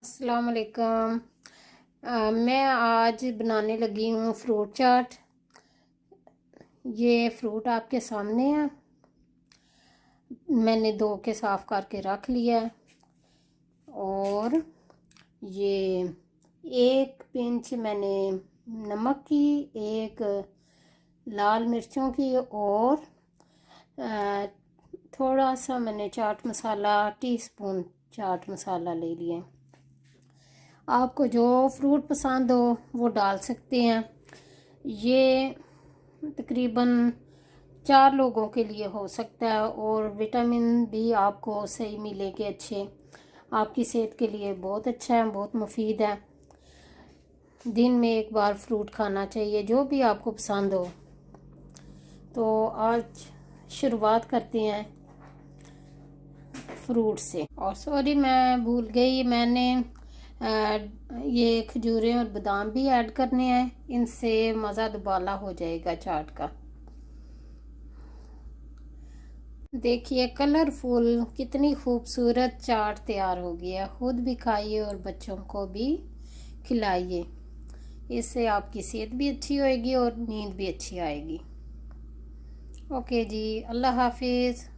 अस्सलाम वालेकुम। मैं आज बनाने लगी हूँ फ्रूट चाट। ये फ्रूट आपके सामने है, मैंने धो के साफ़ करके रख लिया है। और ये एक पिंच मैंने नमक की, एक लाल मिर्चों की और थोड़ा सा मैंने चाट मसाला, टीस्पून चाट मसाला ले लिया। आपको जो फ्रूट पसंद हो वो डाल सकते हैं। ये तकरीबन 4 लोगों के लिए हो सकता है और विटामिन भी आपको सही मिलेंगे अच्छे। आपकी सेहत के लिए बहुत अच्छा है, बहुत मुफीद है। दिन में एक बार फ्रूट खाना चाहिए, जो भी आपको पसंद हो। तो आज शुरुआत करते हैं फ्रूट से। और सॉरी, मैं भूल गई, मैंने ये खजूरें और बादाम भी ऐड करने हैं। इनसे मज़ा दुबाला हो जाएगा चाट का। देखिए कलरफुल कितनी खूबसूरत चाट तैयार हो गई है। खुद भी खाइए और बच्चों को भी खिलाइए। इससे आपकी सेहत भी अच्छी होएगी और नींद भी अच्छी आएगी। ओके जी, अल्लाह हाफिज़।